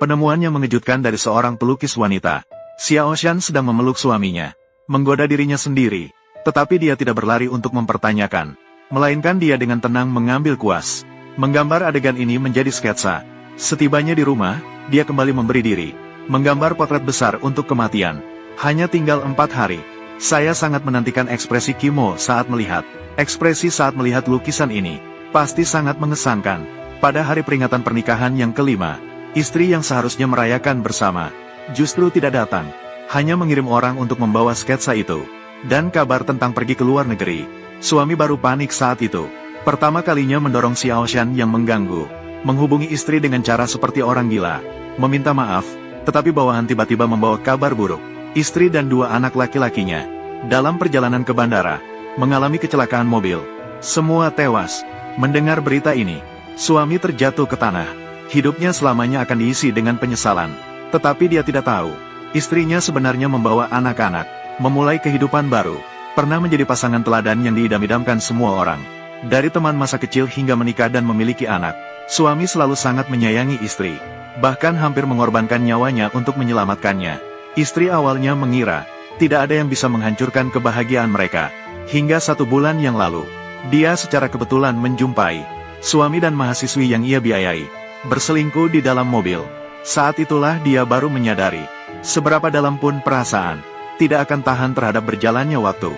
Penemuan yang mengejutkan dari seorang pelukis wanita. Xiao Shan sedang memeluk suaminya, menggoda dirinya sendiri, tetapi dia tidak berlari untuk mempertanyakan, melainkan dia dengan tenang mengambil kuas. Menggambar adegan ini menjadi sketsa. Setibanya di rumah, dia kembali memberi diri, menggambar potret besar untuk kematian. Hanya tinggal 4 hari. Saya sangat menantikan ekspresi Kimo saat melihat. Ekspresi saat melihat lukisan ini, pasti sangat mengesankan. Pada hari peringatan pernikahan yang kelima, istri yang seharusnya merayakan bersama, justru tidak datang. Hanya mengirim orang untuk membawa sketsa itu. Dan kabar tentang pergi ke luar negeri. Suami baru panik saat itu. Pertama kalinya mendorong Xiao Shan yang mengganggu. Menghubungi istri dengan cara seperti orang gila. Meminta maaf, tetapi bawahan tiba-tiba membawa kabar buruk. Istri dan 2 anak laki-lakinya, dalam perjalanan ke bandara, mengalami kecelakaan mobil. Semua tewas. Mendengar berita ini, suami terjatuh ke tanah. Hidupnya selamanya akan diisi dengan penyesalan. Tetapi dia tidak tahu, istrinya sebenarnya membawa anak-anak, memulai kehidupan baru, pernah menjadi pasangan teladan yang diidam-idamkan semua orang. Dari teman masa kecil hingga menikah dan memiliki anak, suami selalu sangat menyayangi istri, bahkan hampir mengorbankan nyawanya untuk menyelamatkannya. Istri awalnya mengira, tidak ada yang bisa menghancurkan kebahagiaan mereka. Hingga 1 bulan yang lalu, dia secara kebetulan menjumpai suami dan mahasiswi yang ia biayai, berselingkuh di dalam mobil. Saat itulah dia baru menyadari, seberapa dalam pun perasaan, tidak akan tahan terhadap berjalannya waktu.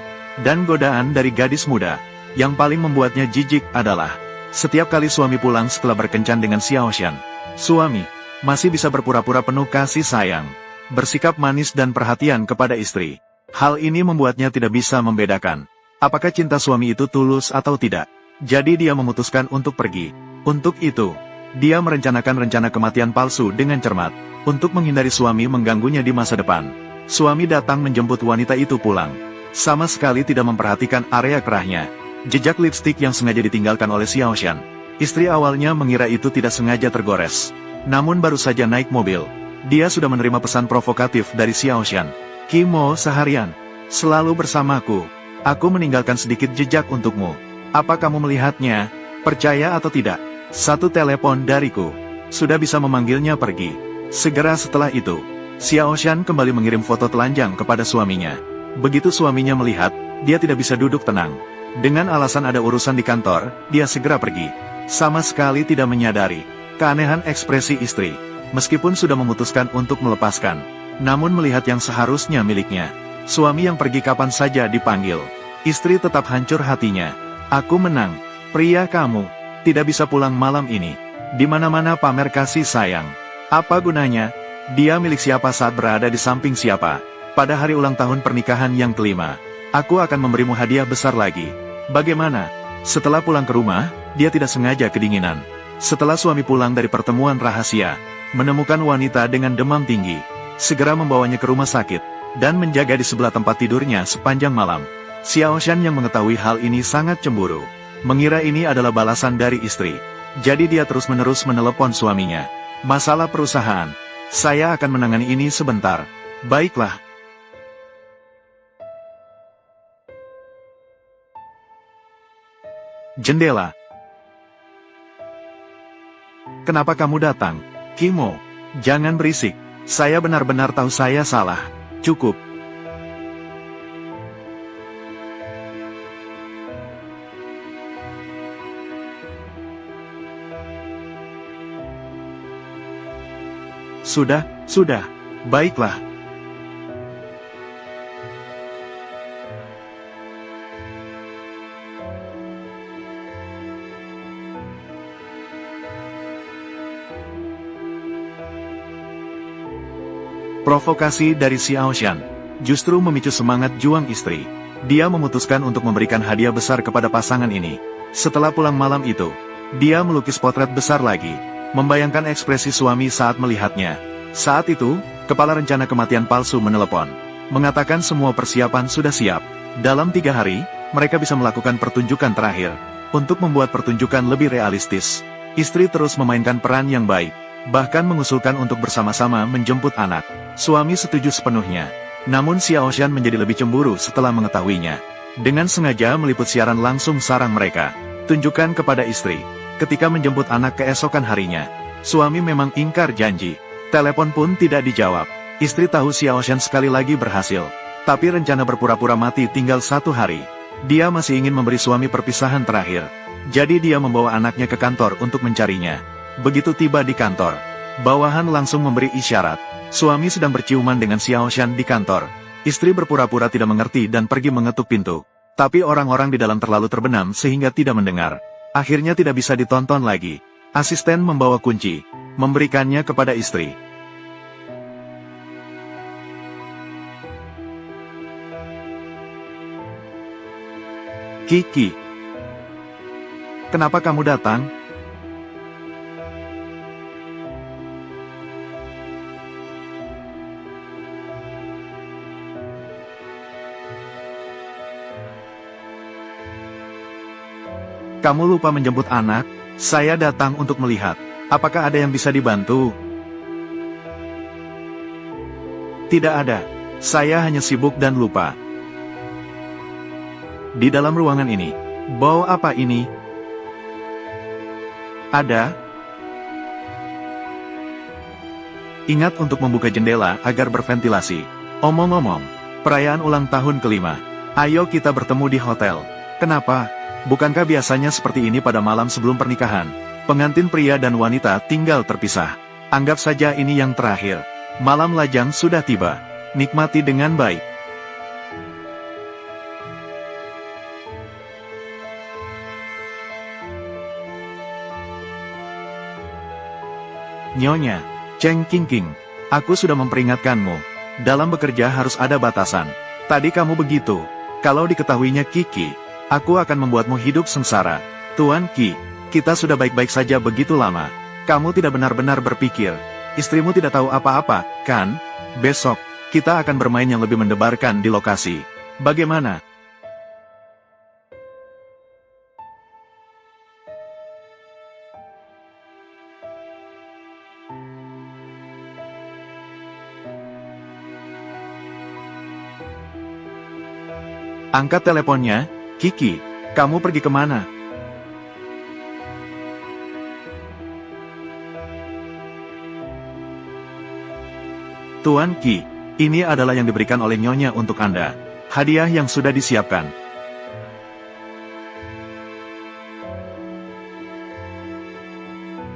Dan godaan dari gadis muda, yang paling membuatnya jijik adalah, setiap kali suami pulang setelah berkencan dengan Xiao Shan, suami masih bisa berpura-pura penuh kasih sayang, bersikap manis dan perhatian kepada istri. Hal ini membuatnya tidak bisa membedakan, apakah cinta suami itu tulus atau tidak. Jadi dia memutuskan untuk pergi. Untuk itu, dia merencanakan rencana kematian palsu dengan cermat, untuk menghindari suami mengganggunya di masa depan. Suami datang menjemput wanita itu pulang. Sama sekali tidak memperhatikan area kerahnya, jejak lipstik yang sengaja ditinggalkan oleh Xiao Shan. Istri awalnya mengira itu tidak sengaja tergores. Namun baru saja naik mobil, dia sudah menerima pesan provokatif dari Xiao Shan. Kimo seharian selalu bersamaku. Aku meninggalkan sedikit jejak untukmu. Apa kamu melihatnya? Percaya atau tidak? 1 telepon dariku sudah bisa memanggilnya pergi. Segera setelah itu, Xiao Shan kembali mengirim foto telanjang kepada suaminya. Begitu suaminya melihat, dia tidak bisa duduk tenang. Dengan alasan ada urusan di kantor, dia segera pergi. Sama sekali tidak menyadari keanehan ekspresi istri. Meskipun sudah memutuskan untuk melepaskan, namun melihat yang seharusnya miliknya, suami yang pergi kapan saja dipanggil, istri tetap hancur hatinya. Aku menang, pria kamu tidak bisa pulang malam ini. Di mana-mana pamer kasih sayang. Apa gunanya? Dia milik siapa saat berada di samping siapa? Pada hari ulang tahun pernikahan yang kelima, aku akan memberimu hadiah besar lagi. Bagaimana? Setelah pulang ke rumah, dia tidak sengaja kedinginan. Setelah suami pulang dari pertemuan rahasia, menemukan wanita dengan demam tinggi, segera membawanya ke rumah sakit, dan menjaga di sebelah tempat tidurnya sepanjang malam. Xiao Shan yang mengetahui hal ini sangat cemburu, mengira ini adalah balasan dari istri. Jadi dia terus-menerus menelepon suaminya. Masalah perusahaan, saya akan menangani ini sebentar. Baiklah. Jendela. Kenapa kamu datang? Kimo, jangan berisik. Saya benar-benar tahu saya salah. Cukup. Sudah. Baiklah. Provokasi dari Xiao Shan justru memicu semangat juang istri. Dia memutuskan untuk memberikan hadiah besar kepada pasangan ini. Setelah pulang malam itu, dia melukis potret besar lagi, membayangkan ekspresi suami saat melihatnya. Saat itu, kepala rencana kematian palsu menelepon, mengatakan semua persiapan sudah siap. Dalam 3 hari, mereka bisa melakukan pertunjukan terakhir. Untuk membuat pertunjukan lebih realistis, istri terus memainkan peran yang baik, bahkan mengusulkan untuk bersama-sama menjemput anak. Suami setuju sepenuhnya. Namun Xiao Shan menjadi lebih cemburu setelah mengetahuinya. Dengan sengaja meliput siaran langsung sarang mereka, tunjukkan kepada istri. Ketika menjemput anak keesokan harinya, suami memang ingkar janji. Telepon pun tidak dijawab. Istri tahu Xiao Shan sekali lagi berhasil. Tapi rencana berpura-pura mati tinggal 1 hari. Dia masih ingin memberi suami perpisahan terakhir. Jadi dia membawa anaknya ke kantor untuk mencarinya. Begitu tiba di kantor, bawahan langsung memberi isyarat. Suami sedang berciuman dengan Xiao Shan di kantor. Istri berpura-pura tidak mengerti dan pergi mengetuk pintu. Tapi orang-orang di dalam terlalu terbenam sehingga tidak mendengar. Akhirnya tidak bisa ditonton lagi. Asisten membawa kunci, memberikannya kepada istri. Kiki, kenapa kamu datang? Kamu lupa menjemput anak? Saya datang untuk melihat. Apakah ada yang bisa dibantu? Tidak ada. Saya hanya sibuk dan lupa. Di dalam ruangan ini. Bau apa ini? Ada? Ingat untuk membuka jendela agar berventilasi. Omong-omong, perayaan ulang tahun kelima. Ayo kita bertemu di hotel. Kenapa? Bukankah biasanya seperti ini pada malam sebelum pernikahan? Pengantin pria dan wanita tinggal terpisah. Anggap saja ini yang terakhir. Malam lajang sudah tiba. Nikmati dengan baik. Nyonya, Cheng Qingqing, aku sudah memperingatkanmu. Dalam bekerja harus ada batasan. Tadi kamu begitu. Kalau diketahuinya Kiki, aku akan membuatmu hidup sengsara. Tuan Qi, kita sudah baik-baik saja begitu lama. Kamu tidak benar-benar berpikir. Istrimu tidak tahu apa-apa, kan? Besok, kita akan bermain yang lebih mendebarkan di lokasi. Bagaimana? Angkat teleponnya, Kiki. Kamu pergi kemana? Tuan Qi, ini adalah yang diberikan oleh Nyonya untuk Anda. Hadiah yang sudah disiapkan.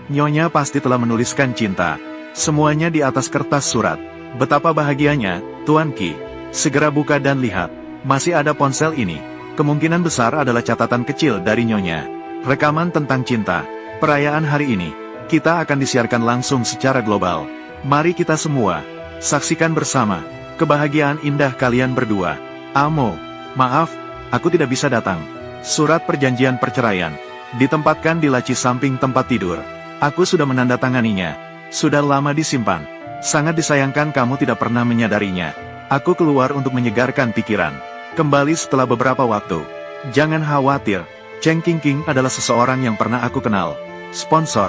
Nyonya pasti telah menuliskan cinta. Semuanya di atas kertas surat. Betapa bahagianya, Tuan Qi. Segera buka dan lihat. Masih ada ponsel ini. Kemungkinan besar adalah catatan kecil dari Nyonya. Rekaman tentang cinta. Perayaan hari ini, kita akan disiarkan langsung secara global. Mari kita semua saksikan bersama kebahagiaan indah kalian berdua. Amo, maaf, aku tidak bisa datang. Surat perjanjian perceraian ditempatkan di laci samping tempat tidur. Aku sudah menandatanganinya. Sudah lama disimpan. Sangat disayangkan kamu tidak pernah menyadarinya. Aku keluar untuk menyegarkan pikiran. Kembali setelah beberapa waktu. Jangan khawatir, Cheng Qingqing adalah seseorang yang pernah aku kenal. Sponsor.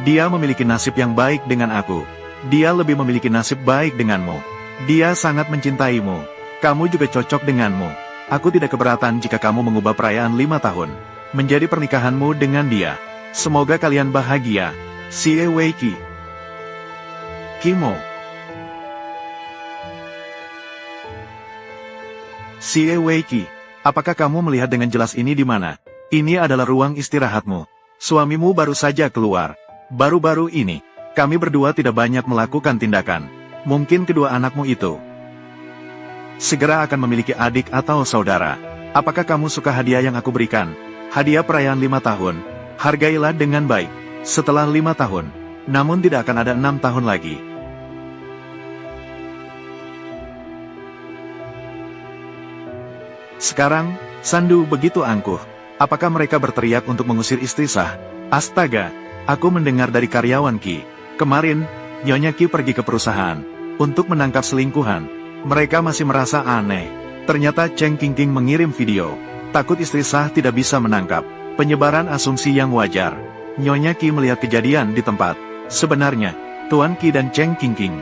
Dia memiliki nasib yang baik dengan aku. Dia lebih memiliki nasib baik denganmu. Dia sangat mencintaimu. Kamu juga cocok denganmu. Aku tidak keberatan jika kamu mengubah perayaan 5 tahun menjadi pernikahanmu dengan dia. Semoga kalian bahagia. Xie Weiqi. Kimo. Xie Weiqi, apakah kamu melihat dengan jelas ini di mana? Ini adalah ruang istirahatmu. Suamimu baru saja keluar. Baru-baru ini, kami berdua tidak banyak melakukan tindakan. Mungkin kedua anakmu itu segera akan memiliki adik atau saudara. Apakah kamu suka hadiah yang aku berikan? Hadiah perayaan 5 tahun. Hargailah dengan baik. Setelah 5 tahun, namun tidak akan ada 6 tahun lagi. Sekarang, Sandu begitu angkuh. Apakah mereka berteriak untuk mengusir istri sah? Astaga, aku mendengar dari karyawan Qi. Kemarin, Nyonya Qi pergi ke perusahaan untuk menangkap selingkuhan. Mereka masih merasa aneh. Ternyata Cheng Qingqing mengirim video. Takut istri sah tidak bisa menangkap. Penyebaran asumsi yang wajar. Nyonya Qi melihat kejadian di tempat. Sebenarnya, Tuan Qi dan Cheng Qingqing,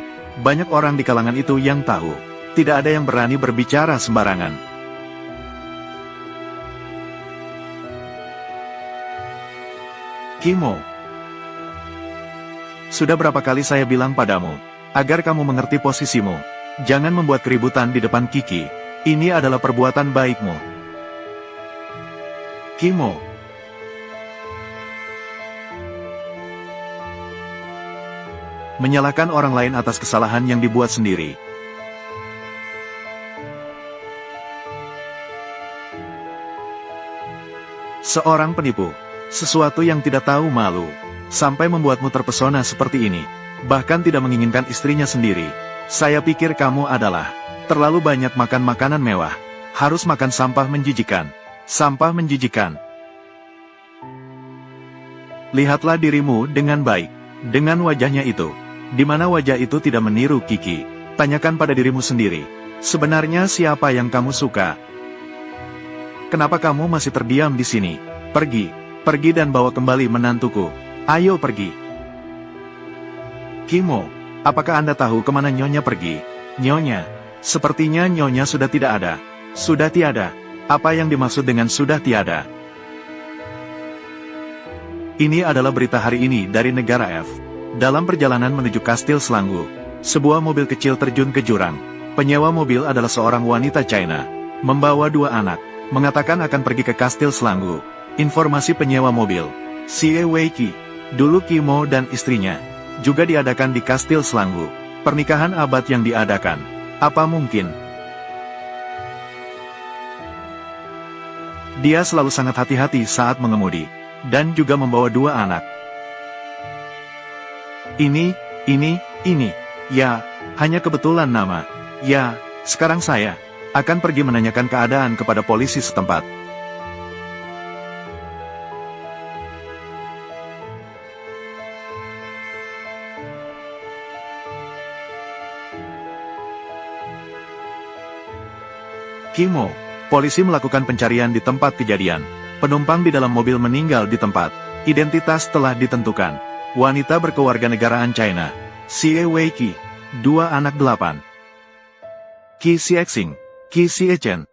banyak orang di kalangan itu yang tahu. Tidak ada yang berani berbicara sembarangan. Kimo. Sudah berapa kali saya bilang padamu, agar kamu mengerti posisimu. Jangan membuat keributan di depan Kiki. Ini adalah perbuatan baikmu. Kimo. Menyalahkan orang lain atas kesalahan yang dibuat sendiri. Seorang penipu. Sesuatu yang tidak tahu malu. Sampai membuatmu terpesona seperti ini. Bahkan tidak menginginkan istrinya sendiri. Saya pikir kamu adalah terlalu banyak makan makanan mewah. Harus makan sampah menjijikan. Sampah menjijikan. Lihatlah dirimu dengan baik. Dengan wajahnya itu. Di mana wajah itu tidak meniru Kiki. Tanyakan pada dirimu sendiri. Sebenarnya siapa yang kamu suka? Kenapa kamu masih terdiam di sini? Pergi. Pergi dan bawa kembali menantuku. Ayo pergi. Kimo, apakah Anda tahu kemana Nyonya pergi? Nyonya, sepertinya Nyonya sudah tidak ada. Sudah tiada. Apa yang dimaksud dengan sudah tiada? Ini adalah berita hari ini dari negara F. Dalam perjalanan menuju Kastil Selanggu, sebuah mobil kecil terjun ke jurang. Penyewa mobil adalah seorang wanita China, membawa 2 anak, mengatakan akan pergi ke Kastil Selanggu. Informasi penyewa mobil, Xie Weiqi. Dulu Kimo dan istrinya juga diadakan di Kastil Selanggu. Pernikahan abad yang diadakan. Apa mungkin? Dia selalu sangat hati-hati saat mengemudi, dan juga membawa 2 anak. Ini, ya, hanya kebetulan nama. Ya, sekarang saya akan pergi menanyakan keadaan kepada polisi setempat. Kimo, polisi melakukan pencarian di tempat kejadian. Penumpang di dalam mobil meninggal di tempat. Identitas telah ditentukan. Wanita berkewarganegaraan China. Xie Weiqi. 2 anak 8. Qi Xiexing. Qi Xiechen.